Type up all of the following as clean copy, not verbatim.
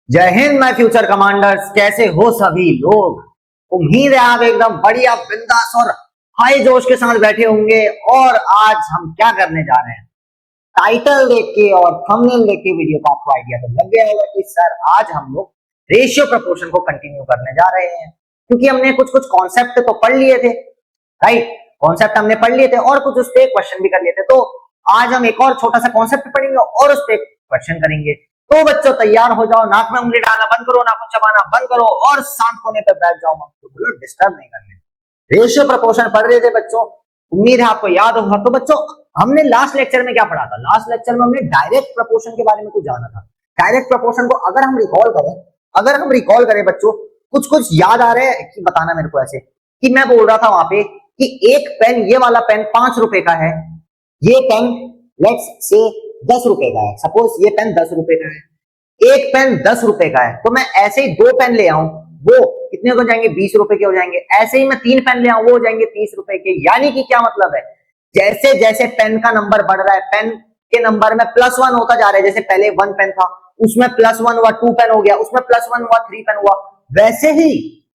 जय Hind my future commanders. कैसे हो सभी लोग? उम्मीद है आप एकदम बढ़िया बिंदास और हाई जोश के साथ बैठे होंगे। और आज हम क्या करने जा रहे हैं, टाइटल देख के और थंबनेल देख के वीडियो का आपको आइडिया तो लग गया होगा कि सर आज हम लोग रेशियो प्रपोर्शन को कंटिन्यू करने जा रहे हैं, क्योंकि हमने कुछ कुछ कॉन्सेप्ट तो पढ़ लिए थे। राइट, कॉन्सेप्ट हमने पढ़ लिए थे और कुछ उस पर क्वेश्चन भी कर लिए थे। तो आज हम एक और छोटा सा कॉन्सेप्ट पढ़ेंगे और उस पर क्वेश्चन करेंगे। तो बच्चों तैयार हो जाओ, नाक में उंगली डालना बंद करो, नाखून चबाना बंद करो और शांत होने पर बैठ जाओ। तो डिस्टर्ब नहीं करने। रेशियो प्रपोर्शन पढ़ रहे थे बच्चों, उम्मीद है आपको याद होगा। तो बच्चों हमने लास्ट लेक्चर में क्या पढ़ा था? लास्ट लेक्चर में हमने डायरेक्ट प्रपोर्शन के बारे में कुछ जाना था। डायरेक्ट प्रपोर्शन को अगर हम रिकॉल करें बच्चों, कुछ कुछ याद आ रहा है कि बताना मेरे को। ऐसे कि मैं बोल रहा था वहां पे कि एक पेन, ये वाला पेन 5 रुपए का है, ये पेन लेट्स से 10 रुपए का है। सपोज ये पेन 10 रुपए का है, एक पेन 10 रुपए का है, तो मैं ऐसे ही 2 पेन ले आऊं, वो कितने हो जाएंगे? 20 रुपए के हो जाएंगे। ऐसे ही मैं 3 पेन ले आऊं, वो हो जाएंगे 30 रुपए के। यानी कि क्या मतलब है, जैसे जैसे पेन का नंबर बढ़ रहा है, पेन के नंबर में +1 होता जा रहा है। जैसे पहले 1 पेन था, उसमें +1 हुआ, 2 पेन हो गया, उसमें +1 हुआ, 3 पेन हुआ। वैसे ही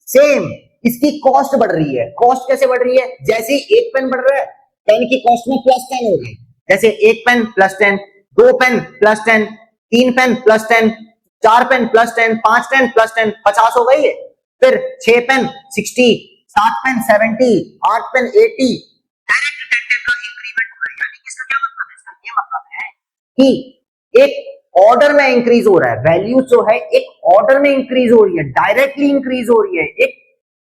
सेम इसकी कॉस्ट बढ़ रही है। कॉस्ट कैसे बढ़ रही है? जैसे ही एक पेन बढ़ रहा है, पेन की कॉस्ट में +10 हो गई। जैसे एक pen +10, 2 pen +10, 3 pen +10, 4 pen +10, 5 pen +10, 50 हो गई है। फिर 6 पेन 60, 7 पेन 70, 8 पेन 80। डायरेक्ट 10 का इंक्रीमेंट हो रहा है। यानी कि इसका क्या मतलब है? इसका ये मतलब है कि एक ऑर्डर में इंक्रीज हो रहा है। वैल्यू जो है एक ऑर्डर में इंक्रीज हो रही है, डायरेक्टली इंक्रीज हो रही है, एक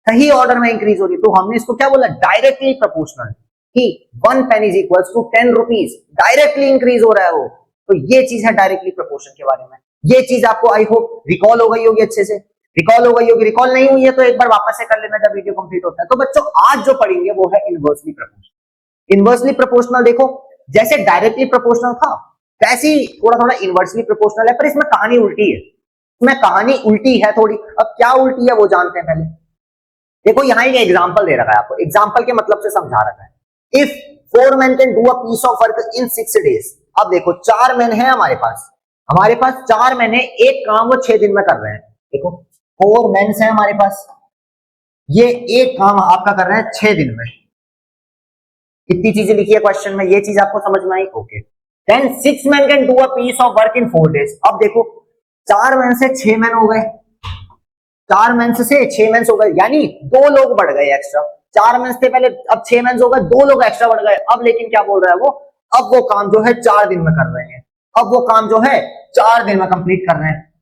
सही ऑर्डर में इंक्रीज हो रही है। तो हमने इसको क्या बोला? Directly proportional. कि 1 pen is equals to 10 rupees, directly increase हो रहा है वो। तो ये चीज है डायरेक्टली प्रोपोर्शन के बारे में। ये चीज आपको आई होप रिकॉल हो गई होगी, अच्छे से रिकॉल हो गई होगी। रिकॉल नहीं हुई है तो एक बार वापस से कर लेना जब वीडियो कंप्लीट होता है। तो बच्चों आज जो पढ़ेंगे वो है इनवर्सली प्रोपोर्शनल। इनवर्सली प्रोपोर्शनल देखो, जैसे डायरेक्टली प्रोपोर्शनल था वैसे ही थोड़ा थोड़ा इनवर्सली प्रोपोर्शनल है, पर इसमें कहानी उल्टी है। इसमें कहानी उल्टी है थोड़ी। अब क्या उल्टी है वो जानते हैं पहले। देखो यहाँ एक एग्जांपल दे रखा है आपको, एग्जांपल के मतलब से समझा रखा है। If 4 men can do a piece of work in 6 days। अब देखो 4 men है हमारे पास 4 men है, एक काम वो 6 दिन में कर रहे हैं। देखो 4 men है हमारे पास, ये एक काम आपका कर रहे हैं 6 दिन में। कितनी चीजें लिखी है क्वेश्चन में, ये चीज आपको समझ में आई? Okay. Then 6 men can do a piece of work in 4 days। अब देखो 4 men से 6 men हो गए, 4 मेंस से 6 मेंस हो गए, यानी 2 लोग बढ़ गए एक्स्ट्रा। 4 मेंस थे पहले, अब 6 मेंस हो गए, 2 लोग एक्स्ट्रा बढ़ गए। अब लेकिन क्या बोल रहा है वो, अब वो काम जो है 4 दिन में कर रहे हैं। अब वो काम जो है 4 दिन में कंप्लीट कर रहे हैं।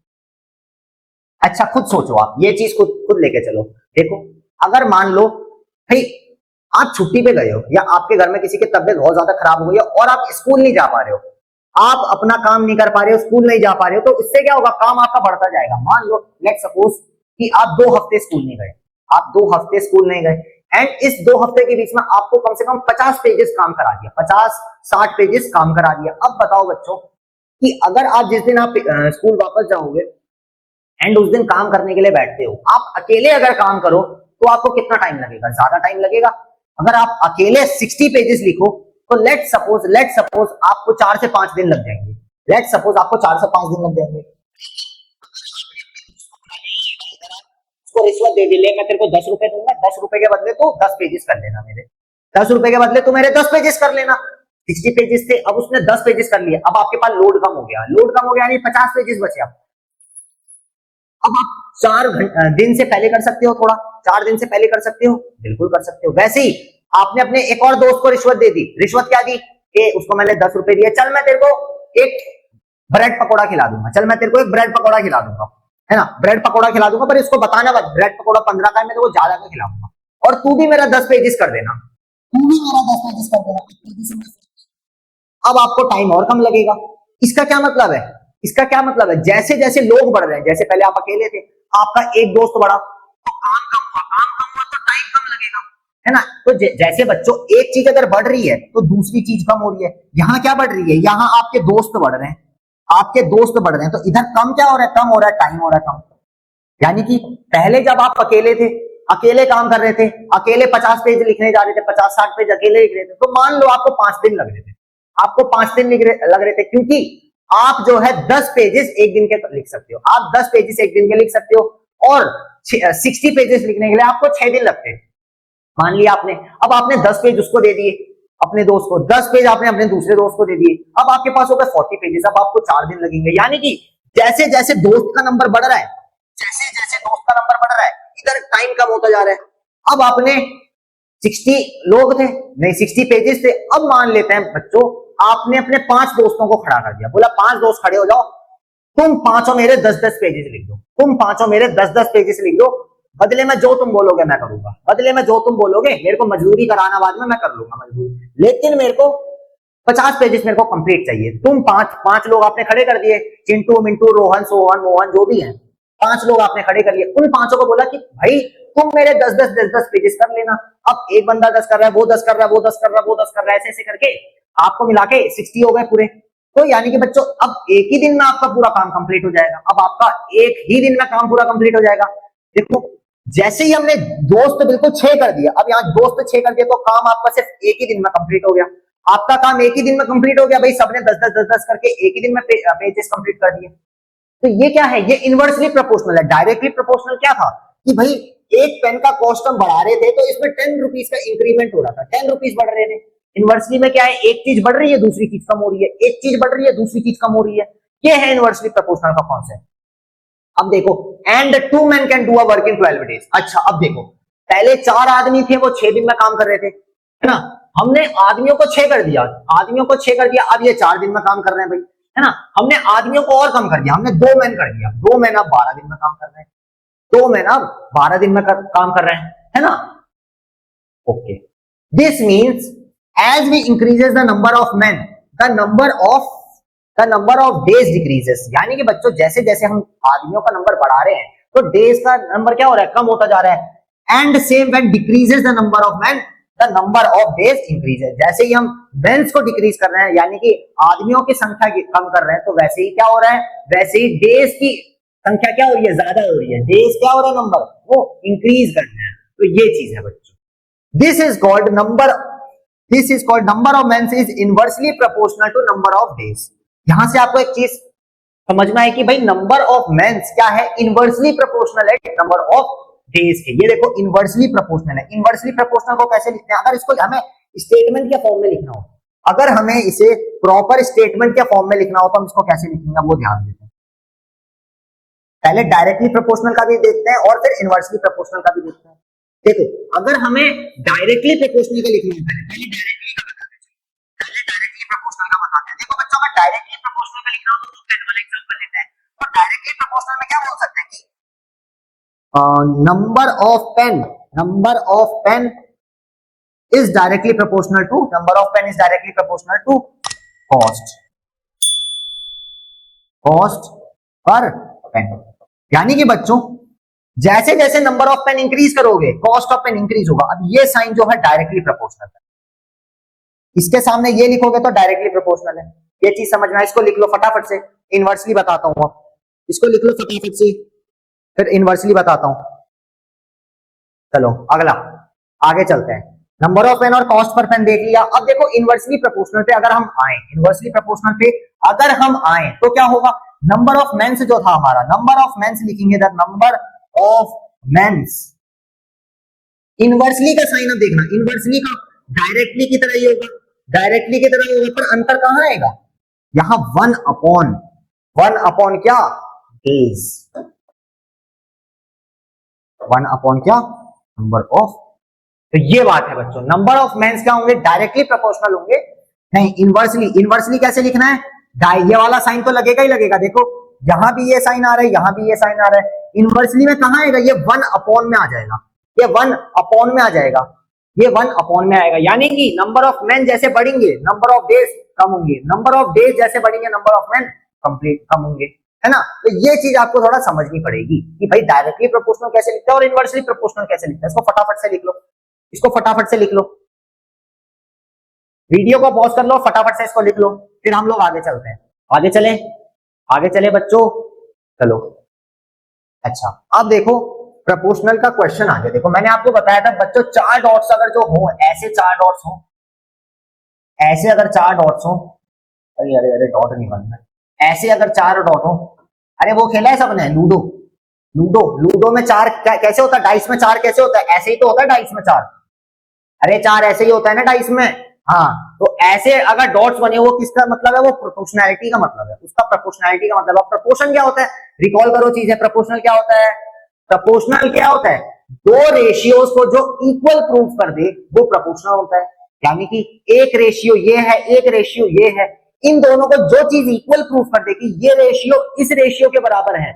अच्छा खुद सोचो, आप ये चीज खुद खुद लेके चलो। देखो अगर मान लो भाई आप छुट्टी पे गए हो, या आपके घर में किसी की तबियत बहुत ज्यादा खराब हो गई है और आप स्कूल नहीं जा पा रहे हो, आप अपना काम नहीं कर पा रहे हो, स्कूल नहीं जा पा रहे हो, तो इससे क्या होगा? काम आपका बढ़ता जाएगा। मान लो लेट्स सपोज कि आप 2 हफ्ते स्कूल नहीं गए, आप 2 हफ्ते स्कूल नहीं गए, एंड इस 2 हफ्ते के बीच में आपको कम से कम 50 पेजेस काम करा दिया, 50-60 पेजेस काम करा दिया। अब बताओ बच्चों कि अगर आप जिस दिन आप स्कूल वापस जाओगे एंड उस दिन काम करने के लिए बैठते हो, आप अकेले अगर काम करो तो आपको कितना टाइम लगेगा? ज्यादा टाइम लगेगा। अगर आप अकेले 60 पेजेस लिखो तो लेट्स सपोज आपको 4 से 5 दिन लग जाएंगे। लेट्स सपोज आपको 4 से 5 दिन लग जाएंगे। उसको रिश्वत दे दी, ले मैं तेरे को 10 रुपए दूंगा, 10 रुपए के बदले तो 10 पेजेस कर लेना मेरे, 10 रुपए के बदले तो मेरे 10 पेजेस कर लेना। 60 पेजेस थे, अब उसने 10 पेजेस कर लिए। अब आपके पास लोड कम हो गया, यानी 50 पेजेस बचे। अब आप 4 दिन से पहले कर सकते हो, थोड़ा 4 दिन से पहले कर सकते हो, बिल्कुल कर सकते हो। वैसे ही आपने अपने एक और दोस्त को रिश्वत दे दी। रिश्वत क्या दी कि उसको मैंने 10 रुपए दिए, चल मैं तेरे को एक ब्रेड पकौड़ा खिला दूंगा, चल मैं तेरे को एक ब्रेड पकौड़ा खिला दूंगा, है ना, ब्रेड पकौड़ा खिला दूंगा, पर इसको बताना मत ब्रेड पकौड़ा 15 का है, मैं तेरे को ज्यादा का खिलाऊंगा, और तू भी मेरा 10 पेजेस कर देना, तू भी मेरा 10 पेजेस कर देना। अब आपको टाइम और कम लगेगा। इसका क्या मतलब है? इसका क्या मतलब है, जैसे जैसे लोग बढ़ रहे हैं, जैसे पहले आप अकेले थे, आपका एक दोस्त बढ़ा तो काम कम हुआ तो टाइम कम लगेगा, है ना। तो जैसे बच्चों एक चीज अगर बढ़ रही है तो दूसरी चीज कम हो रही है। यहाँ क्या बढ़ रही है? यहाँ आपके दोस्त बढ़ रहे हैं, आपके दोस्त बढ़ रहे हैं, तो इधर कम क्या हो रहा है? कम हो रहा है, टाइम हो रहा है कम। यानी कि पहले जब आप अकेले थे, अकेले काम कर रहे थे, अकेले 50 पेज लिखने जा रहे थे, 50-60 पेज अकेले लिख रहे थे, तो मान लो आपको 5 दिन लग रहे थे, आपको 5 दिन लग रहे थे, क्योंकि आप जो है 10 पेजेस एक दिन के लिख सकते हो, आप 10 पेजेस एक दिन के लिख सकते हो, और 60 पेजेस लिखने के लिए आपको 6 दिन लगते हैं। मान लिया आपने, अब आपने 10 पेज उसको दे दिए अपने दोस्त को, 10 पेज आपने अपने दूसरे दोस्त को दे दिए, अब आपके पास हो गए 40 पेजेस, अब आपको 4 दिन लगेंगे। यानी कि जैसे जैसे दोस्त का नंबर बढ़ रहा है, जैसे जैसे दोस्त का नंबर बढ़ रहा है, इधर टाइम कम होता जा रहा है। अब आपने 60 लोग थे, नहीं 60 पेजेस थे, अब मान लेते हैं बच्चों आपने अपने 5 दोस्तों को खड़ा कर दिया, बोला 5 दोस्त खड़े हो जाओ, तुम पांचों मेरे 10-10 पेजेस लिख दो, तुम पांचों मेरे 10-10 पेजेस लिख दो, बदले में जो तुम बोलोगे मैं करूंगा, बदले में जो तुम बोलोगे, मेरे को मजदूरी कराना बाद में मैं कर लूंगा मजदूरी, लेकिन मेरे को 50 पेजेस मेरे को कंप्लीट चाहिए। तुम पांच लोग आपने खड़े कर दिए, चिंटू मिंटू रोहन सोहन मोहन जो भी है, 5 लोग आपने खड़े कर लिए, उन पांचों को बोला कि भाई तुम मेरे 10-10 पेजेस कर लेना। अब एक बंदा 10 कर रहा है, वो 10 कर रहा है, वो 10 कर रहा है, वो 10 कर रहा है, ऐसे ऐसे करके आपको मिला के 60 हो गए पूरे। तो यानी कि बच्चों अब एक ही दिन में आपका पूरा काम कंप्लीट हो जाएगा, अब आपका एक ही दिन में काम पूरा कंप्लीट हो जाएगा। देखो जैसे ही हमने दोस्त बिल्कुल 6 कर दिया, अब यहाँ दोस्त 6 कर दिया तो काम आपका सिर्फ एक ही दिन में कंप्लीट हो गया, आपका काम एक ही दिन में कंप्लीट हो गया भाई, सबने 10-10 करके एक ही दिन में पेजेस कंप्लीट कर दिए। तो ये क्या है, ये इनवर्सली प्रोपोर्शनल है। डायरेक्टली प्रोपोर्शनल क्या था कि भाई एक पेन का कॉस्ट हम बढ़ा रहे थे तो इसमें 10 रुपीज का इंक्रीमेंट हो रहा था, 10 रुपीज बढ़ रहे थे। इनवर्सली में क्या है, एक चीज बढ़ रही है दूसरी चीज कम हो रही है, एक चीज बढ़ रही है दूसरी चीज कम हो रही है, ये है इनवर्सली प्रोपोर्शनल का कॉन्सेप्ट। अब देखो and 2 men can do a work in 12 days। अच्छा अब देखो पहले 4 आदमी थे वो 6 दिन में काम कर रहे थे, है ना, हमने आदमियों को 6 कर दिया, आदमियों को 6 कर दिया, अब ये 4 दिन में काम कर रहे हैं भाई, है ना, हमने आदमियों को और कम कर दिया, हमने 2 men कर दिया, 2 men अब 12 दिन में काम कर रहे हैं, 2 men अब 12 दिन में काम कर रहे हैं, है ना। Okay, this means as we increases the number of men, the number of days decreases। यानी कि बच्चों जैसे जैसे हम आदमियों का नंबर बढ़ा रहे हैं तो डेज का नंबर क्या हो रहा है, कम होता जा रहा है। And same when decreases the number of men, the number of days increases. जैसे ही हम मेंस को डिक्रीज कर रहे हैं यानी कि आदमियों की संख्या कम कर रहे हैं, तो वैसे ही क्या हो रहा है, वैसे ही डेज की संख्या क्या हो रही है, ज्यादा हो रही है, डेज क्या हो रहा है, नंबर वो इंक्रीज कर रहे हैं। तो ये चीज है बच्चों, this is called number of mens is inversely proportional to number of days. यहां से आपको एक चीज समझना है कि भाई नंबर ऑफ मेंस क्या है, इनवर्सली प्रोपोर्शनल है नंबर ऑफ डेज के। ये देखो इनवर्सली प्रोपोर्शनल है। इनवर्सली प्रोपोर्शनल को कैसे लिखते हैं, अगर इसको हमें स्टेटमेंट के फॉर्म में लिखना हो, अगर हमें इसे प्रॉपर स्टेटमेंट के फॉर्म में लिखना हो तो हम इसको कैसे लिखेंगे, वो ध्यान देते हैं। पहले डायरेक्टली प्रोपोर्शनल का भी देखते हैं और फिर इनवर्सली प्रोपोर्शनल का भी देखते हैं। देखो अगर हमें डायरेक्टली प्रोपोर्शनल का लिखना है, पहले डायरेक्टली प्रोपोर्शनल का बताते हैं। देखो बच्चों अगर डायरेक्टली प्रोपोर्शनल का लिखना हो तो पेन वाला एग्जांपल लेते हैं। तो डायरेक्टली प्रोपोर्शनल में क्या बोल सकते हैं कि number of pen is directly proportional to cost per pen. यानी कि बच्चों जैसे जैसे नंबर ऑफ पेन इंक्रीज करोगे कॉस्ट ऑफ पेन इंक्रीज होगा। अब ये साइन जो है डायरेक्टली प्रोपोर्शनल है, इसके सामने ये लिखोगे तो डायरेक्टली प्रोपोर्शनल है। ये चीज समझना, इसको लिख लो फटाफट से, इनवर्सली बताता हूं, इसको लिख लो फटाफट से, फिर इनवर्सली बताता हूं। चलो अगला आगे चलते हैं। नंबर ऑफ पेन और कॉस्ट पर पेन देख लिया। अब देखो इनवर्सली प्रोपोर्शनल पे अगर हम आए, तो क्या होगा, नंबर ऑफ मेंस जो था हमारा, नंबर ऑफ मेंस लिखेंगे, the number of mens. Inversely का साइन अब देखना, इनवर्सली का डायरेक्टली की तरह ही होगा, पर अंतर कहां आएगा, यहां 1 अपॉन क्या, डेज, 1 अपॉन क्या, नंबर ऑफ। तो ये बात है बच्चों, नंबर ऑफ मेंस क्या होंगे, डायरेक्टली प्रोपोर्शनल होंगे, नहीं इनवर्सली कैसे लिखना है, ये वाला साइन तो लगेगा ही लगेगा। देखो यहां भी ये साइन आ रहा है, यहां भी ये साइन आ रहा है। इनवर्सली में कहां आएगा, ये 1 अपॉन में आ जाएगा, ये 1 अपॉन में आ जाएगा, ये 1 अपॉन में आएगा। यानी कि नंबर ऑफ मेन जैसे बढ़ेंगे नंबर ऑफ डेज कम होंगे, नंबर ऑफ डेज जैसे बढ़ेंगे नंबर ऑफ मेन कम होंगे, है ना। तो ये चीज आपको थोड़ा समझनी पड़ेगी कि भाई डायरेक्टली प्रोपोर्शनल कैसे लिखते हैं और इनवर्सली प्रोपोर्शनल कैसे लिखते हैं। इसको फटाफट से लिख लो, वीडियो को पॉज कर लो, फटाफट से इसको लिख लो, फिर हम लोग आगे चलते हैं। आगे चले बच्चों, चलो। अच्छा अब देखो प्रोपोर्शनल का क्वेश्चन आ गया। देखो मैंने आपको बताया था बच्चों 4 डॉट्स अगर जो हो, ऐसे 4 डॉट्स हो, अरे डॉट नहीं बनना, ऐसे अगर 4 डॉट हो, अरे वो खेला है सबने लूडो, लूडो में 4 कैसे होता है, डाइस में 4 कैसे होता है, ऐसे ही तो होता है डाइस में 4। अरे 4 ऐसे ही होता है ना डाइस में। हाँ, तो ऐसे अगर डॉट्स बने, वो किसका मतलब है, वो प्रोपोर्शनैलिटी का मतलब है, उसका प्रोपोर्शनैलिटी का मतलब है। प्रोपोर्शन क्या होता है, रिकॉल करो चीजें। प्रोपोर्शनल क्या होता है, प्रोपोर्शनल क्या होता है, दो रेशियोज को जो इक्वल प्रूव कर दे वो प्रोपोर्शनल होता है। यानी कि एक रेशियो ये है, एक रेशियो ये है, इन दोनों को जो चीज इक्वल प्रूव कर दे कि ये रेशियो इस रेशियो के बराबर है,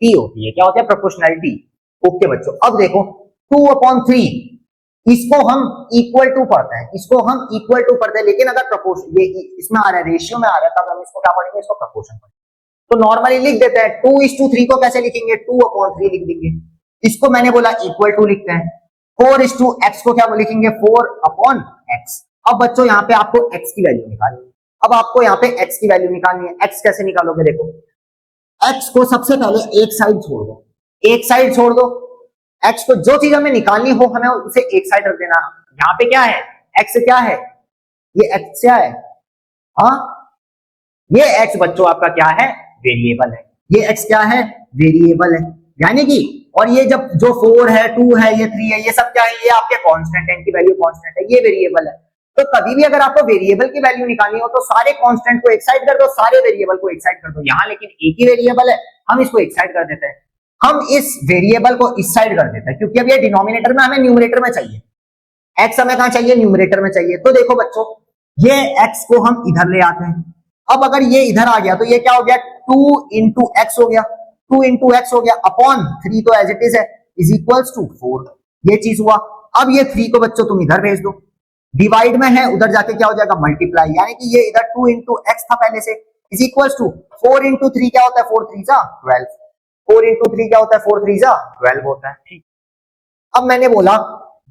पी होती है। क्या होता है, प्रोपोर्शनैलिटी। ओके बच्चों, अब देखो 2/3 इसको हम इक्वल टू पढ़ते हैं, इसको हम इक्वल टू पढ़ते हैं, लेकिन अगर प्रोपोर्शन ये इसमें आ रहा है, रेशियो में आ रहा है, तब हम इसको क्या पढ़ेंगे, इसको प्रोपोर्शन पढ़ेंगे। तो नॉर्मली लिख देते हैं 2:3 को कैसे लिखेंगे, 2/3 लिख देंगे। इसको मैंने बोला इक्वल टू लिखते हैं। 4:x को क्या लिखेंगे, 4/x। अब बच्चों यहाँ पे आपको x की वैल्यू निकालनी है। अब आपको यहाँ पे x की वैल्यू निकालनी है। x कैसे निकालोगे, देखो x को सबसे पहले एक साइड छोड़ दो, एक साइड छोड़ दो। x को जो चीज हमें निकालनी हो, हमें उसे एक साइड रख देना। यहाँ पे क्या है, x क्या है, ये x क्या है, हाँ ये x बच्चों आपका क्या है, वेरिएबल है। ये x क्या है, वेरिएबल है। यानी कि, और ये जब जो 4 है, 2 है, ये 3 है, ये सब क्या है, ये आपके कांस्टेंट है, इनकी वैल्यू कांस्टेंट है, ये वेरिएबल है। तो कभी भी अगर आपको वेरिएबल की वैल्यू निकालनी हो तो सारे कांस्टेंट को एक साइड कर दो, सारे वेरिएबल को एक साइड कर दो। यहाँ लेकिन एक ही वेरिएबल है, हम इसको एक साइड कर देते हैं। हम इस वेरिएबल को इस साइड कर देते हैं, क्योंकि अब ये डिनोमिनेटर में, हमें न्यूमरेटर में चाहिए। x हमें कहां चाहिए, न्यूमरेटर में चाहिए। तो देखो बच्चों, ये x को हम इधर ले आते हैं। अब अगर ये इधर आ गया तो ये क्या हो गया, 2 इंटू एक्स हो गया, 2 इंटू एक्स हो गया अपॉन 3 तो एज इट इज है, इज इक्वल्स टू 4। ये चीज हुआ। अब ये 3 को बच्चों तुम इधर भेज दो, डिवाइड में है, उधर जाके क्या हो जाएगा, मल्टीप्लाई। यानी कि ये इधर 2 इंटू एक्स था पहले से, इज इक्वल्स टू 4 इंटू 3 क्या होता है, 4 3 जा 12। 4 इंटू 3 क्या होता है, 4 3 जा 12 होता है। ठीक, अब मैंने बोला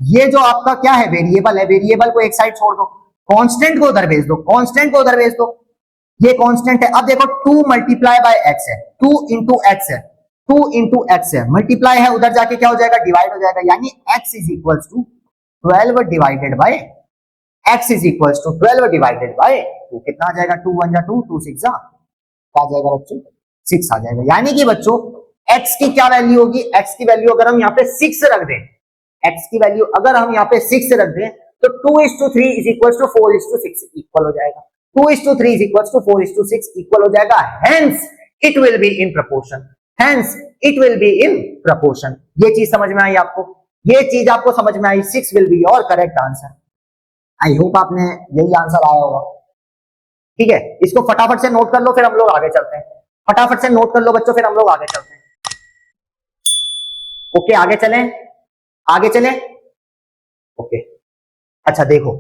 ये जो आपका क्या है, वेरिएबल है, वेरिएबल को एक साइड छोड़ दो, कांस्टेंट को उधर भेज दो, कांस्टेंट को उधर भेज दो। ये कांस्टेंट है। अब देखो 2 मल्टीप्लाई बाय एक्स है, 2 इंटू एक्स है, 2 इंटू एक्स है, मल्टीप्लाई है, उधर जाके क्या हो जाएगा, डिवाइड हो जाएगा। यानी x is equals to 12 divided by x is equals to 12 divided by 2। कितना आ जाएगा, 2 1 जा 2, 2 6 जा, क्या आ जाएगा बच्चों, 6 आ जाएगा। यानी कि बच्चों x की क्या वैल्यू होगी, x की वैल्यू अगर हम यहाँ पे 6 रख दें, x की वैल्यू अगर हम यहाँ पे 6 रख दें तो 2:3 इज इक्वल्स टू 4:6 इक्वल हो जाएगा। 2:3 is equals to 4:6 इक्वल हो जाएगा। Hence it will be in proportion. Hence it will be in proportion. ये चीज समझ में आई आपको, ये चीज आपको समझ में आई। 6 will be your correct answer. I hope आपने यही आंसर आया होगा। ठीक है, इसको फटाफट से नोट कर लो, फिर हम लोग आगे चलते हैं। फटाफट से नोट कर लो बच्चों, फिर हम लोग आगे चलते हैं। ओके, आगे चलें, आगे चलें। ओके, अच्छा देखो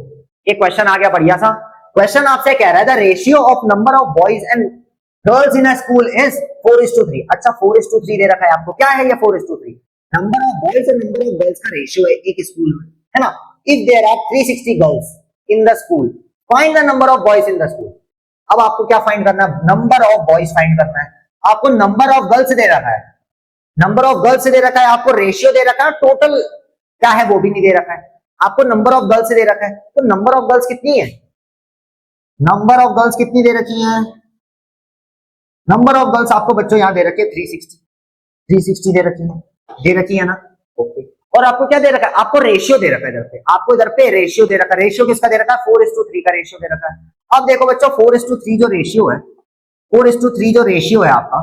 एक क्वेश्चन आ गया बढ़िया सा। क्वेश्चन आपसे कह रहा है the ratio of number of boys and girls in a school is 4:3। अच्छा 4:3 दे रखा है आपको, क्या है ये 4:3, number of boys and number of girls का रेशियो है एक स्कूल में, है ना। If there are 360 girls in the school, find the number of boys in the school. अब आपको क्या फाइंड करना है, नंबर ऑफ बॉयज फाइंड करना है। आपको नंबर ऑफ गर्ल्स दे रखा है, नंबर ऑफ गर्ल्स दे रखा है, आपको रेशियो दे रखा है, टोटल क्या है वो भी नहीं दे रखा है। आपको नंबर ऑफ गर्ल्स दे रखा है, तो नंबर ऑफ गर्ल्स कितनी है, नंबर ऑफ गर्ल्स कितनी दे रखी है, नंबर ऑफ गर्ल्स आपको बच्चों यहां दे रखी है 360 दे रखी है ना। ओके, और आपको क्या दे रखा है, आपको रेशियो दे रखा है इधर पे, आपको इधर पे रेशियो दे रखा है। रेशियो किसका दे रखा है, 4:3 का रेशियो दे रखा है। अब देखो बच्चों 4:3 जो रेशियो है, 4:3 जो रेशियो है आपका,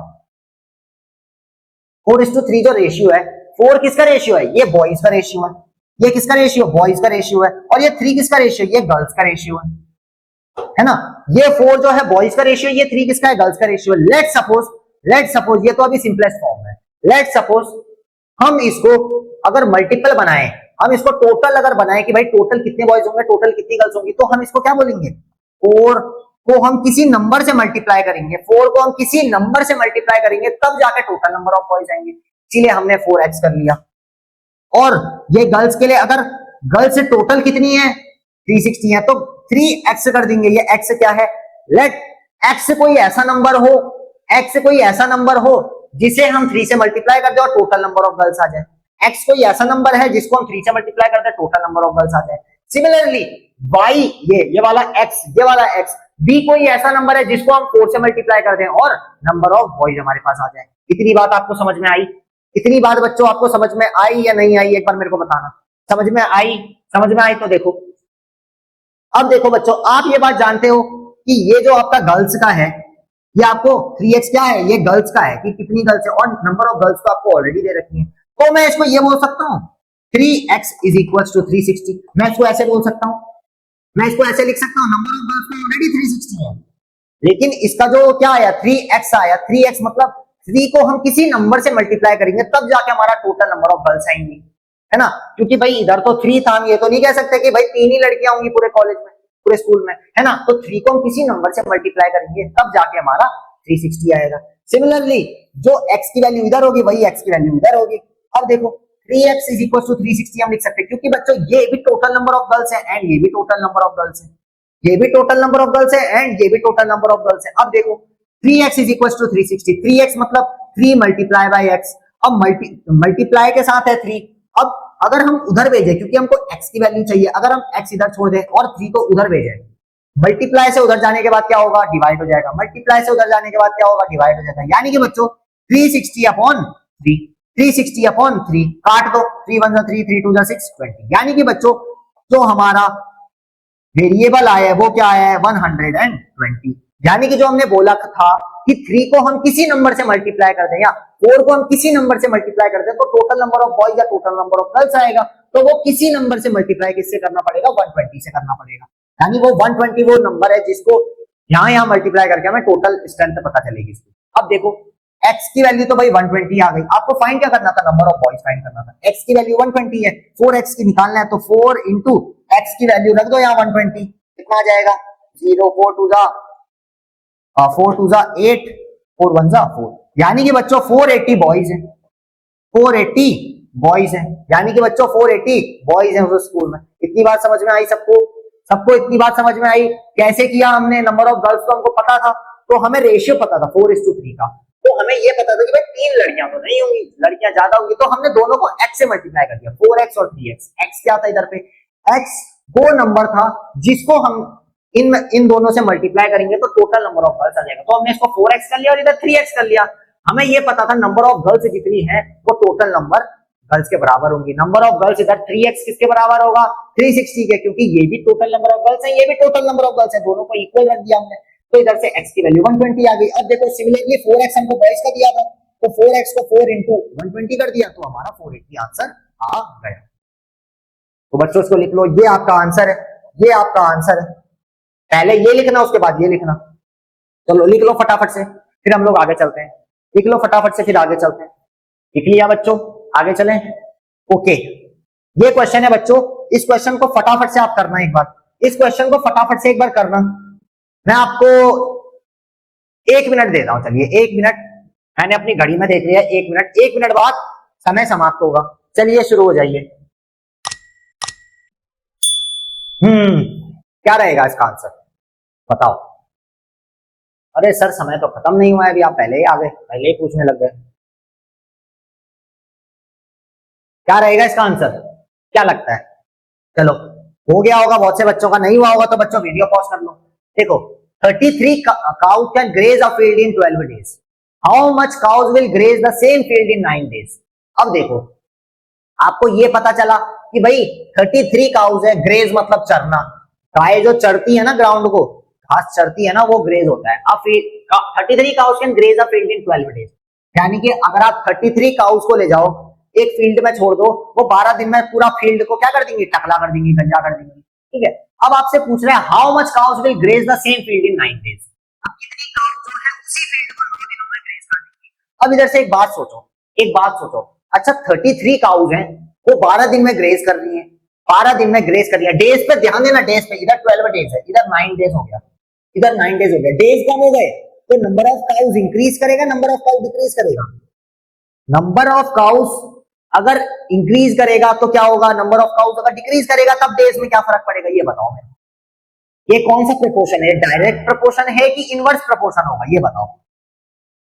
4:3 जो रेशियो है, 4 किसका रेशियो है, ये बॉयज का रेशियो है, ये किसका रेशियो, बॉयज का रेशियो है, और ये 3 किसका रेशियो, ये गर्ल्स का रेशियो है ना। ये 4 जो है बॉयज का रेशियो, ये 3 किसका है, गर्ल्स का रेशियो। लेट सपोज ये तो अभी सिंपलेस्ट फॉर्म है। लेट सपोज हम इसको अगर मल्टीपल बनाएं, हम इसको टोटल अगर बनाएं कि भाई टोटल कितने बॉयज होंगे, टोटल कितनी गर्ल्स होंगी, तो हम इसको क्या बोलेंगे, 4 को हम किसी नंबर से मल्टीप्लाई करेंगे, 4 को हम किसी नंबर से मल्टीप्लाई करेंगे, तब जाके टोटल नंबर ऑफ बॉयज आएंगे। इसीलिए हमने 4x कर लिया। और ये गर्ल्स के लिए, अगर गर्ल्स से टोटल कितनी है 360 है, तो 3x कर देंगे। ये x क्या है, लेट x कोई ऐसा नंबर हो, x कोई ऐसा नंबर हो जिसे हम 3 से मल्टीप्लाई कर दे और टोटल नंबर ऑफ गर्ल्स आ जाए। x कोई ऐसा नंबर है जिसको हम 3 से मल्टीप्लाई करते हैं, टोटल नंबर ऑफ गर्ल्स आ जाए। सिमिलरली वाई ये वाला एक्स, ये वाला एक्स, बी कोई ऐसा नंबर है जिसको हम 4 से मल्टीप्लाई कर दें और नंबर ऑफ बॉयज हमारे पास आ जाए। इतनी बात आपको समझ में आई? इतनी बात बच्चों आपको समझ में आई या नहीं आई, एक बार मेरे को बताना। समझ में आई? समझ में आई तो देखो, अब देखो बच्चों, आप ये बात जानते हो कि ये जो आपका गर्ल्स का है, ये आपको 3x क्या है, ये गर्ल्स का है कि कितनी गर्ल्स है, और नंबर ऑफ गर्ल्स तो आपको ऑलरेडी दे रखी है। तो मैं इसको ये बोल सकता हूं 3x इज इक्वल टू 360। मैं इसको ऐसे बोल सकता हूं, मैं इसको ऐसे लिख सकता हूं, नंबर ऑफ गर्ल्स तो ऑलरेडी 360 है, लेकिन इसका जो क्या आया 3x आया, 3x मतलब 3 को हम किसी नंबर से मल्टीप्लाई करेंगे तब जाके हमारा टोटल नंबर ऑफ गर्ल्स आएंगी, है ना। क्योंकि भाई इधर तो 3 था, हम ये तो नहीं कह सकते कि भाई 3 ही लड़कियां होंगी पूरे कॉलेज में, पूरे स्कूल में, है ना। तो 3 को हम किसी नंबर से मल्टीप्लाई करेंगे तब जाके हमारा 360 आएगा। सिमिलरली जो x की वैल्यू इधर होगी वही x की वैल्यू इधर होगी। अब देखो 3x इज इक्वल टू 360 हम लिख सकते हैं, क्योंकि बच्चों ये भी टोटल नंबर ऑफ गर्ल्स है एंड ये भी टोटल नंबर ऑफ गर्ल्स है, ये भी टोटल नंबर ऑफ गर्ल्स है एंड ये भी टोटल नंबर ऑफ गर्ल्स है। अब देखो 3x is equal to 360, 3x मतलब 3 मल्टीप्लाई बाई x। अब मल्टीप्लाई के साथ है 3। अब अगर हम उधर भेजें, क्योंकि हमको x की वैल्यू चाहिए, अगर हम x इधर छोड़ दें और 3 को उधर भेजें, मल्टीप्लाई से उधर जाने के बाद क्या होगा, डिवाइड हो जाएगा, मल्टीप्लाई से उधर जाने के बाद क्या होगा, डिवाइड हो जाएगा। यानी कि बच्चों 360 अपॉन 3, 360 अपॉन 3 काट दो, 3 1 3, 3 2 6, 20। यानी कि बच्चों जो हमारा वेरिएबल आया है वो क्या आया है 120। यानी कि जो हमने बोला था कि 3 को हम किसी नंबर से मल्टीप्लाई कर दें या 4 को हम किसी नंबर से मल्टीप्लाई कर दें तो टोटल नंबर ऑफ बॉयज या टोटल नंबर ऑफ गर्ल्स आएगा। तो वो किसी नंबर से मल्टीप्लाई किससे करना पड़ेगा, 120 से करना पड़ेगा। यानी वो 120 वो नंबर है जिसको यहां मल्टीप्लाई करके हमें टोटल स्ट्रेंथ पता चलेगी इसकी। अब देखो x की वैल्यू तो भाई 120 आ गई, आपको फाइंड क्या करना था, नंबर ऑफ बॉयज फाइंड करना था। x की वैल्यू 120 है, 4x की निकालना है, तो 4 इंटू x की वैल्यू रख दो यहाँ 120, कितना आ जाएगा 0 4 2 जा 8 4 1 जा 4। यानी कि बच्चों 480 बॉयज हैं, 480 बॉयज हैं, यानी कि बच्चों 480 बॉयज हैं उस स्कूल में। इतनी बात समझ में आई सबको? सबको इतनी बात समझ में आई? कैसे किया हमने, नंबर ऑफ गर्ल्स तो हमको पता था, तो हमें रेशियो पता था 4:3 का, तो हमें ये पता था कि भाई 3 लड़कियां तो नहीं होंगी, लड़कियां ज्यादा होंगी, तो हमने दोनों को x से मल्टीप्लाई कर दिया, 4x और 3x। x क्या था इधर पे, x वो नंबर था जिसको हम इन दोनों से मल्टीप्लाई करेंगे तो टोटल नंबर ऑफ गर्ल्स आ जाएगा। तो हमने इसको 4x कर लिया और इधर 3x कर लिया। हमें ये पता था नंबर ऑफ गर्ल्स जितनी है वो टोटल नंबर गर्ल्स के बराबर होंगी। नंबर ऑफ गर्ल्स इधर 3x किसके बराबर होगा, 360 के, क्योंकि ये भी टोटल नंबर ऑफ गर्ल्स है, ये भी टोटल नंबर ऑफ गर्ल्स है, दोनों को इक्वल रख दिया हमने, तो इधर से x की वैल्यू 120 आ गई। अब देखो सिमिलरली 4x हमको बॉयज का दिया था, तो 4x को 4 इंटू 120 कर दिया, तो हमारा 480 आंसर आ गया। तो बच्चों इसको लिख लो, ये आपका आंसर है, ये आपका आंसर है। पहले ये लिखना उसके बाद ये लिखना। चलो लिख लो फटाफट से, फिर हम लोग आगे चलते हैं। लिख लो फटाफट से, फिर आगे चलते हैं। लिख लिया बच्चों, आगे चलें। ओके, ये क्वेश्चन है बच्चों, इस क्वेश्चन को फटाफट से आप करना एक बार, इस क्वेश्चन को फटाफट से एक बार करना। मैं आपको 1 मिनट देता हूं, चलिए 1 मिनट, मैंने अपनी घड़ी में देख लिया 1 मिनट, 1 मिनट बाद समय समाप्त होगा। चलिए शुरू हो जाइए। क्या रहेगा इसका आंसर, बताओ। अरे सर समय तो खत्म नहीं हुआ है अभी, आप पहले ही आ गए, पहले ही पूछने लग गए। क्या रहेगा इसका आंसर, क्या लगता है? चलो हो गया होगा बहुत से बच्चों का, नहीं हुआ होगा तो बच्चों वीडियो पॉज कर लो। देखो 33 cows can graze a field in 12 days. How much cows will graze the same field in 9 days? अब देखो आपको ये पता चला कि भाई 33 काउज है, ग्रेज मतलब चरना, गाय जो चरती है ना ग्राउंड को, घास चरती है ना, वो ग्रेज होता है। अब 33 cows can graze a field in 12 days, यानी कि अगर आप 33 काउज को ले जाओ एक फील्ड में छोड़ दो, वो 12 दिन में पूरा फील्ड को क्या कर देंगी, टकला कर देंगी, गंजा कर देंगी, ठीक है। अब आपसे पूछ रहे हैं how much cows will graze the same field in 9 days, अब कितनी काउज जो है उसी फील्ड को 9 दिनों में ग्रेज कर देंगी। अब इधर से एक बात सोचो, एक बात सोचो, अच्छा 33 काउज हैं, वो 12 दिन में ग्रेज कर रही है, 12 दिन में ग्रेज कर लिया। डेज पे ध्यान देना, डेज पे, इधर 12 डेज है, इधर 9 डेज हो गया, इधर 9 डेज हो गया, डेज कम हो गए तो नंबर ऑफ काउज इंक्रीज करेगा, नंबर ऑफ काउज डिक्रीज करेगा। नंबर ऑफ काउज अगर इंक्रीज करेगा तो क्या होगा, नंबर ऑफ काउज अगर डिक्रीज करेगा तब डेज में क्या फर्क पड़ेगा, ये बताओ मेरे को। ये कौन सा प्रोपोर्शन है, डायरेक्ट प्रोपोर्शन है कि इनवर्स प्रोपोर्शन होगा, ये बताओ,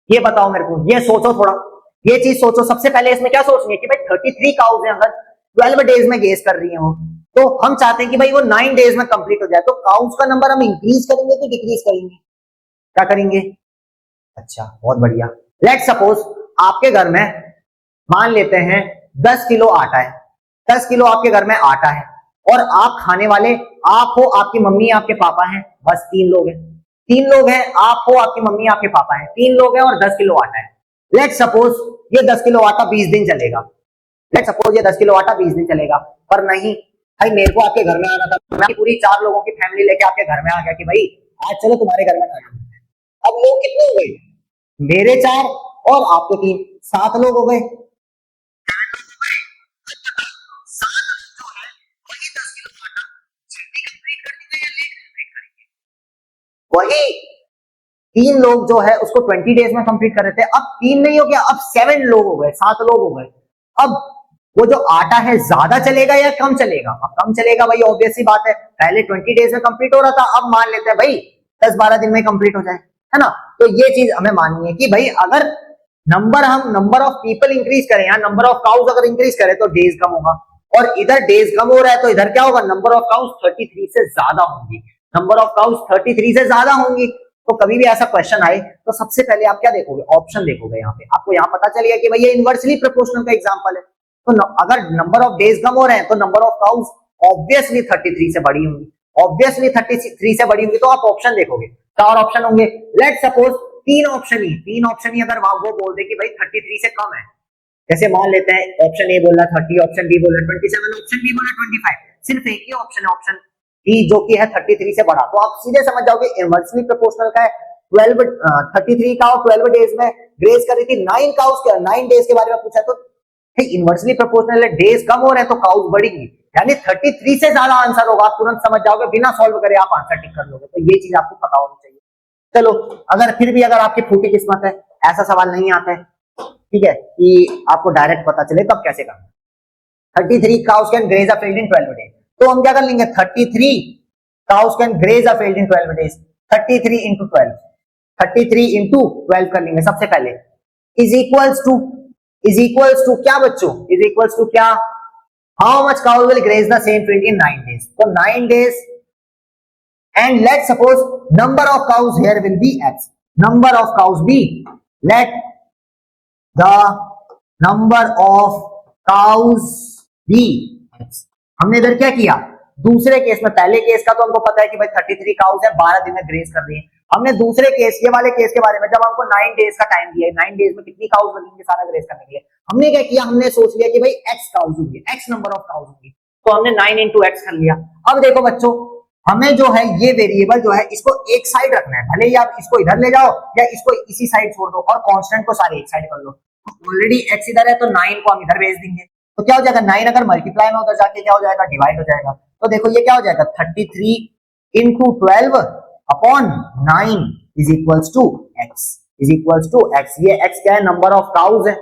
ये बताओ मेरे को, ये सोचो थोड़ा, ये चीज सोचो। सबसे पहले इसमें क्या सोचनी है कि भाई 33 काउज है, अगर 12 डेज में गेस कर रही है वो, तो हम चाहते हैं कि भाई वो 9 डेज में कंप्लीट हो जाए, तो काउस का नंबर हम इंक्रीज करेंगे कि डिक्रीज करेंगे? क्या करेंगे? अच्छा, बहुत बढ़िया। लेट सपोज आपके घर में मान लेते हैं 10 किलो आटा है, 10 किलो आपके घर में आटा है, और आप खाने वाले, आप हो, आपकी मम्मी, आपके पापा हैं, बस 3 लोग हैं। 3 लोग हैं, आप हो, आपकी मम्मी, आपके पापा हैं, 3 लोग हैं और 10 किलो आटा है। लेट सपोज ये 10 किलो आटा 20 दिन चलेगा। लेट सपोज ये 10 किलो आटा 20 दिन चलेगा। पर नहीं भाई, मेरे को आपके घर में आना था, मैं पूरी 4 लोगों की फैमिली लेके आपके घर में आ गया कि भाई आज चलो तुम्हारे घर में खाना। अब लोग कितने हो गए? मेरे 4 और आपके 3, 7 लोग हो गए। वही 3 लोग जो है उसको 20 डेज में कंप्लीट कर रहे थे, अब 3 नहीं हो गया, अब 7 लोग हो गए, 7 लोग हो गए। अब वो जो आटा है ज्यादा चलेगा या कम चलेगा? अब कम चलेगा भाई, ऑब्वियस सी बात है। पहले 20 डेज में कंप्लीट हो रहा था, अब मान लेते हैं भाई 10-12 दिन में कंप्लीट हो जाए, है ना? तो ये चीज हमें माननी है कि भाई अगर हम नंबर ऑफ पीपल इंक्रीज करें या नंबर ऑफ काउज अगर इंक्रीज करें तो डेज कम होगा, और इधर डेज कम हो रहा है तो इधर क्या होगा? नंबर ऑफ काउज 33 से ज्यादा होंगी, नंबर ऑफ काउज 33 से ज्यादा होंगी। तो कभी भी ऐसा क्वेश्चन आए तो सबसे पहले आप क्या देखोगे? ऑप्शन देखोगे। यहाँ पे आपको यहाँ पता चलेगा कि भाई ये इनवर्सली प्रोपोर्शनल का एग्जांपल है, तो अगर नंबर ऑफ डेज कम हो रहे हैं तो नंबर ऑफ काउज ऑब्वियसली 33 से बड़ी होंगी, ऑब्वियसली 33 से बड़ी होंगी, तो आप ऑप्शन देखोगे। 4 ऑप्शन होंगे। लेट सपोज 3 ऑप्शन ही अगर वो बोल दे कि भाई 33 से कम है, जैसे मान लेते हैं ऑप्शन ए बोल रहा 30, ऑप्शन बी बोल रहा 27, ऑप्शन बी बोल रहा 25, सिर्फ एक ही ऑप्शन है, ऑप्शन डी, जो कि है 33 से बड़ा, तो आप सीधे समझ जाओगे इनवर्सली प्रोपोर्शनल का है। 33 का और 12 डेज में ग्रेस कर रही थी। 9 डेज के बारे में पूछा तो इनवर्सली प्रोपोर्शनल है, डेज कम हो रहे हैं तो काउज बढ़ेंगी, यानी 33 से ज्यादा आंसर होगा। आप तुरंत समझ जाओगे, बिना सॉल्व करे आप आंसर टिक कर लोगे। तो ये चीज आपको पता होनी चाहिए। चलो, अगर फिर भी अगर आपकी फूटी किस्मत है, ऐसा सवाल नहीं आता है, ठीक है, कि आपको डायरेक्ट पता चले, तो अब कैसे करना? 33 cows can graze a field in 12 days, तो हम क्या कर लेंगे? 33 cows can graze a field in 12 days, 33 into 12, 33 into 12 कर लेंगे सबसे पहले। इज इक्वल्स टू क्या बच्चों? इज इक्वल्स टू क्या? How much cows will graze the same field in 9 days, तो 9 days, and let's suppose number of cows here will be x, number of cows be, let the number of cows be x। हमने इधर क्या किया? दूसरे case में, पहले case का तो हमको पता है कि भाई 33 काउज है, 12 दिन में ग्रेस कर रही है। हमने दूसरे केस, ये वाले केस के बारे में, जब हमको 9 डेज का टाइम दिया है, 9 डेज में कितनी काउज लगेंगे सारा ग्रेस करने के लिए, हमने क्या किया? हमने सोच लिया कि भाई x काउज होंगी, x नंबर ऑफ काउज होंगी, तो हमने 9 into x कर लिया। अब देखो बच्चों, हमें जो है ये वेरिएबल जो है इसको एक साइड रखना है, भले ही आप इसको इधर ले जाओ या इसको इसी साइड छोड़ दो, और कांस्टेंट को सारे एक साइड कर लो। ऑलरेडी x इधर है तो 9 को हम इधर भेज देंगे, तो क्या हो जाएगा? 9 अगर मल्टीप्लाई में उधर जाके क्या हो जाएगा? डिवाइड हो जाएगा। तो देखो ये क्या हो जाएगा? 33 into 12 upon 9 is equals to x, is equals to x। ये x क्या है? नंबर ऑफ काउज है।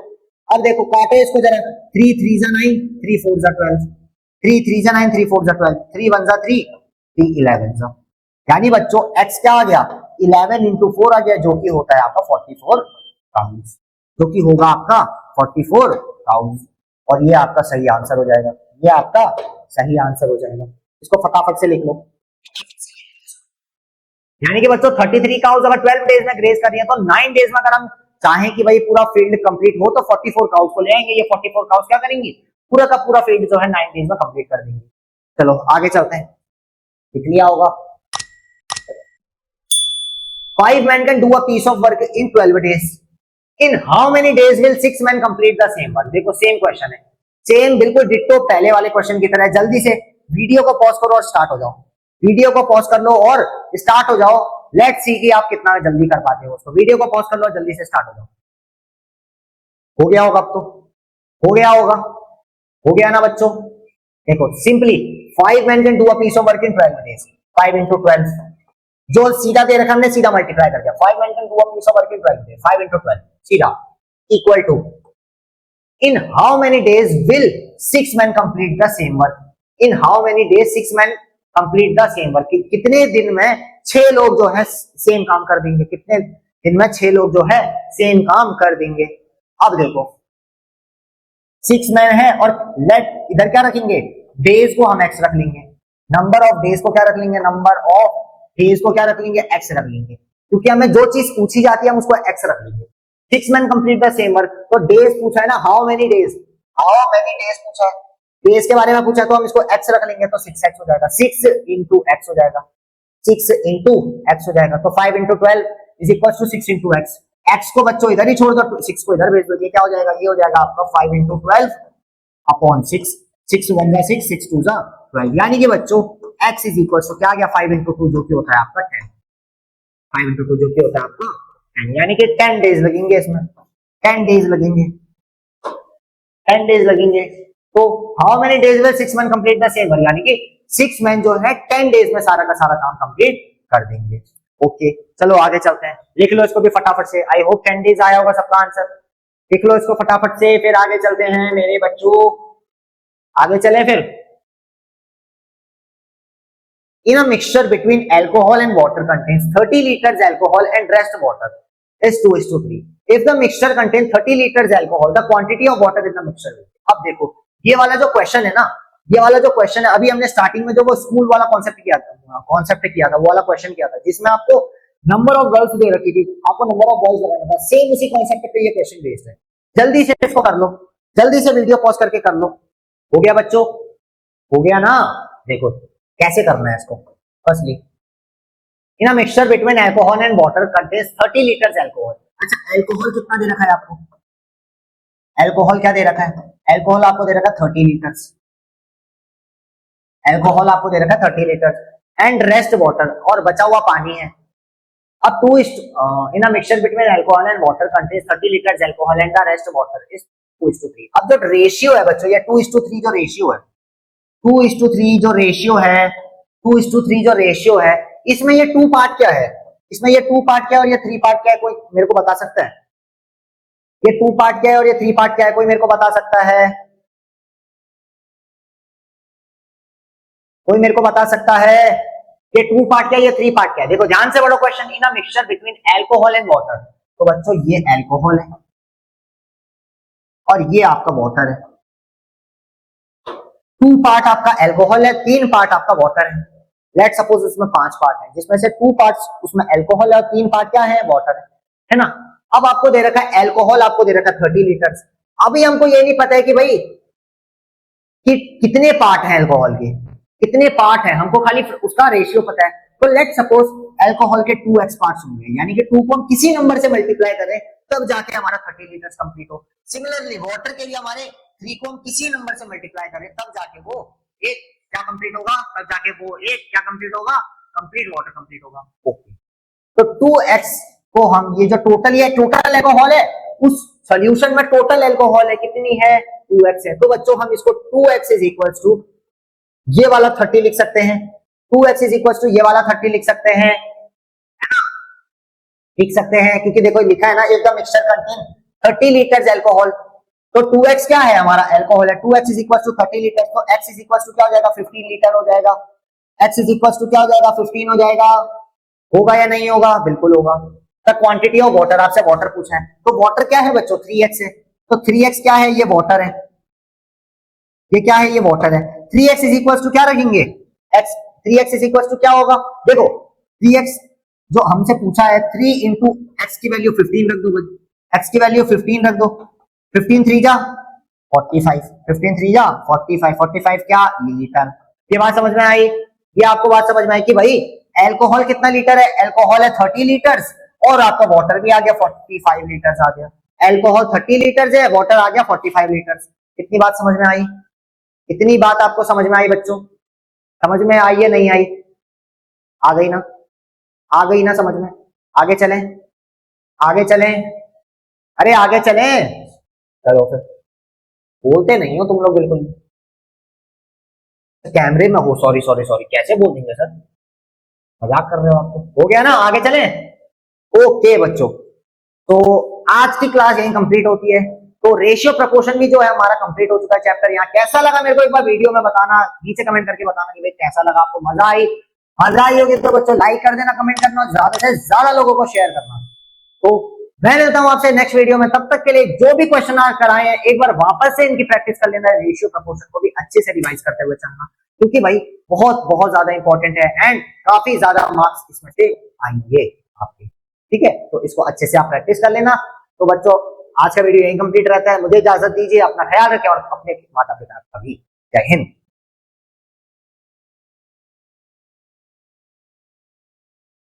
अब देखो काटे इसको जरा, 3 3 जा 9, 3 4 जा 12, 3 3 जा 9, 3 4 जा 12, 3 1 जा 3, 3 11 जा, यानी बच्चों x क्या आ गया? 11 into 4 आ गया, जो कि होता है आपका 44 काउज, जो कि होगा आपका 44 काउज, और ये आपका सही आंसर हो जाएगा। ये आपका सही आंसर हो जाएगा। इसको फटाफट से लिख लो। यानी कि बच्चों 33 काउज अगर 12 डेज में ग्रेस कर रही है, तो 9 डेज में अगर हम चाहें कि भाई पूरा फील्ड कंप्लीट हो, तो 44 काउज को ले आएंगे। ये 44 काउज क्या करेंगे? पूरा का पूरा फील्ड जो है 9 डेज में कंप्लीट कर देंगे। चलो आगे चलते हैं, लिख लिया होगा। 5 men can do a piece of work in 12 days. In how many days will 6 men complete the same work? देखो सेम क्वेश्चन है, सेम बिल्कुल डिट्टो पहले वाले क्वेश्चन की तरह। जल्दी से वीडियो को पॉज करो और स्टार्ट हो जाओ। वीडियो को पॉज कर लो और स्टार्ट हो जाओ। लेट्स सी कि आप कितना जल्दी कर पाते हो उसको। वीडियो को पॉज कर लो और जल्दी से स्टार्ट हो जाओ। हो गया होगा, अब तो हो गया होगा, हो गया ना बच्चों? देखो simply 5 men can do a piece of work in 12 days, 5 into 12, जो सीधा दे रखा हमने सीधा मल्टीप्लाई कर दिया। 5 men can do a piece of work in 12 days, 5 into 12 सीधा equal to in how many days will 6 men complete the same work? In how many days 6 men complete the same work? कितने दिन में 6 लोग जो है same काम कर देंगे? कितने दिन में 6 लोग जो है सेम काम कर देंगे? अब देखो 6 men है और लेट इधर क्या रखेंगे? डेज को हम एक्स रख लेंगे, नंबर ऑफ डेज को क्या रख लेंगे, नंबर ऑफ डेज को क्या रख लेंगे, एक्स रख लेंगे, क्योंकि हमें जो चीज पूछी जाती है हम उसको एक्स रख लेंगे। 6 men complete the same work, तो डेज पूछा है ना, हाउ मेनी डेज पूछा है, डेज के बारे में पूछा तो हम इसको एक्स रख लेंगे, तो 6x हो जाएगा, 6 इंटू एक्स हो जाएगा, 6 इंटू एक्स हो जाएगा, तो 5 into 12 is equal to 6 into x. X को बच्चों इधर ही छोड़ दो, 6 को इधर भेज दो, ये क्या हो जाएगा, ये हो जाएगा आपका 5 इंटू 12 अपॉन 6, 6 1 जा 6, 6 2 जा 12, यानी कि बच्चों x इज इक्वल टू क्या आ गया, 5 इंटू 2 जो कि होता है आपका 10, 5 इंटू 2 जो कि होता है आपका 10, यानी कि 10 डेज लगेंगे इसमें, 10 डेज लगेंगे, 10 डेज लगेंगे। तो how many days will 6 men complete the same work, यानी कि 6 men जो है 10 डेज में सारा का सारा काम कंप्लीट कर देंगे। ओके चलो आगे चलते हैं, लिख लो इसको भी फटाफट से, आई होप 10 डेज आया होगा सबका आंसर, लिख लो इसको फटाफट से, फिर आगे चलते हैं मेरे बच्चों, आगे चले फिर। In a mixture between alcohol and water contains 30 liters alcohol and rest water is 2:3. If the mixture contains 30 liters alcohol, the quantity of water in the mixture will be. अब देखो ये वाला जो क्वेश्चन है ना, ये वाला जो क्वेश्चन है, अभी हमने स्टार्टिंग में जो वो स्कूल वाला कॉन्सेप्ट किया था, वो वाला क्वेश्चन किया था, जिसमें आपको नंबर ऑफ गर्ल्स दे रखी थी, आपको नंबर ऑफ बॉयज लगाना था, सेम उसी कॉन्सेप्ट पे ये क्वेश्चन बेस्ड है। जल्दी से इसको कर लो, जल्दी से वीडियो पॉज करके कर लो। हो गया बच्चों, हो गया ना? देखो कैसे करना है इसको। Firstly in a mixture between alcohol and water contains 30 litres alcohol. अच्छा अल्कोहल कितना दे रखा है आपको, अल्कोहल क्या दे रखा है, अल्कोहल आपको दे रखा है 30 लीटर्स, अल्कोहल आपको दे रखा है 30 लीटर्स एंड रेस्ट वाटर, और बचा हुआ पानी है। अब in a mixture between alcohol and water contains 30 litres alcohol and the rest water is 2:3। अब जो रेशियो है बच्चों, ये 2:3 जो रेशियो है, 2:3 जो रेशियो है, 2:3 जो रेशियो है, इसमें ये 2 पार्ट क्या है, इसमें ये 2 पार्ट क्या है और ये 3 पार्ट क्या है, कोई मेरे को बता सकता है? ये 2 पार्ट क्या है और ये 3 पार्ट क्या है, कोई मेरे को बता सकता है? कोई मेरे को बता सकता है ये 2 पार्ट क्या है, ये 3 पार्ट क्या है? देखो ध्यान से पढ़ो question. In a mixture between alcohol and water, तो बच्चों ये अल्कोहल है और ये आपका वाटर है। 2 पार्ट आपका अल्कोहल है, 3 पार्ट आपका वाटर है। लेट सपोज इसमें 5 पार्ट है, जिसमें से 2 पार्ट्स उसमें अल्कोहल है और 3 पार्ट क्या है, वाटर है ना? अब आपको दे रखा है अल्कोहल, आपको दे रखा है 30 लीटर्स। अभी हमको ये नहीं पता है कि भाई कि कितने पार्ट है अल्कोहल के, कितने पार्ट है, हमको खाली उसका रेशियो पता है। तो लेट सपोज अल्कोहल के 2x पार्ट्स होंगे, यानी कि 2 को हम किसी नंबर से मल्टीप्लाई करें तब जाके हमारा 30 लीटर्स कंप्लीट हो। सिमिलरली वाटर के लिए हमारे 3 को हम किसी नंबर से मल्टीप्लाई करें तब जाके वो एक क्या कंप्लीट होगा, तब जाके वो एक क्या कंप्लीट होगा, कंप्लीट वाटर कंप्लीट होगा। ओके तो 2x को हम ये जो टोटल, ये टोटल अल्कोहल है, उस सॉल्यूशन में टोटल अल्कोहल है कितनी है, 2x है। तो बच्चों हम इसको 2x इज इक्वल्स टू ये वाला 30 लिख सकते हैं, 2x इज इक्वल्स टू ये वाला 30 लिख सकते हैं, लिख सकते हैं, क्योंकि देखो लिखा है ना if the mixture contain 30 litres alcohol, तो 2x क्या है हमारा, अल्कोहल है। 2x is equals to 30 litre, तो x इज इक्वल्स टू क्या हो जाएगा, 15 लीटर हो जाएगा। x इज इक्वल्स टू क्या हो जाएगा, 15 हो जाएगा। होगा या नहीं होगा, बिल्कुल होगा। द क्वांटिटी ऑफ वाटर, आपसे वाटर पूछा है, तो वाटर क्या है बच्चों, 3x है, तो 3x क्या है, ये वाटर है, ये क्या है, ये वाटर है। 3x इज इक्वल्स टू क्या रखेंगे, x, 3x is equals to क्या होगा, देखो 3x जो हमसे पूछा है, 3 इंटू एक्स की वैल्यू 15 रख दो, x की वैल्यू 15 रख दो, 15 3 जा 45, 15 3 जा 45, 45 क्या लीटर। ये बात समझ में आई, ये आपको बात समझ में आई कि भाई अल्कोहल कितना लीटर है, अल्कोहल है 30 लीटर्स और आपका वाटर भी आ गया 45 लीटर्स आ गया। अल्कोहल 30 लीटर्स है, वाटर आ गया 45 लीटर्स। कितनी बात समझ में आई, इतनी बात आपको समझ में आई बच्चों, समझ में आई या नहीं आई, आ गई ना, आ गई ना समझ में। आगे चलें, आगे चलें, अरे आगे चलें, चलो फिर, बोलते नहीं हो तुम लोग बिल्कुल, कैमरे में हो, सॉरी सॉरी सॉरी, कैसे बोल देंगे सर, मजाक कर रहे हो आपको। हो गया ना, आगे चलें। ओके बच्चों, तो आज की क्लास यहीं कंप्लीट होती है। तो रेशियो प्रपोर्शन भी जो है हमारा कंप्लीट हो चुका है चैप्टर। यहाँ कैसा लगा मेरे को एक बार वीडियो में बताना, नीचे कमेंट करके बताना कि भाई कैसा लगा आपको, मजा आई, मजा आई होगी तो बच्चों लाइक कर देना, कमेंट करना, ज्यादा से ज्यादा लोगों को शेयर करना। तो मैं मिलता हूं आपसे नेक्स्ट वीडियो में, तब तक के लिए जो भी क्वेश्चन कराए हैं एक बार वापस से इनकी प्रैक्टिस कर लेना, रेशियो प्रपोर्शन को भी अच्छे से रिवाइज करते हुए चलना, क्योंकि भाई बहुत बहुत ज्यादा इंपॉर्टेंट है एंड काफी ज्यादा मार्क्स इसमें से आएंगे आपके। ठीक है, तो इसको अच्छे से आप प्रैक्टिस कर लेना। तो बच्चों आज का वीडियो यही कंप्लीट रहता है, मुझे इजाजत दीजिए, अपना ख्याल रखें और अपने माता पिता का भी। जय हिंद।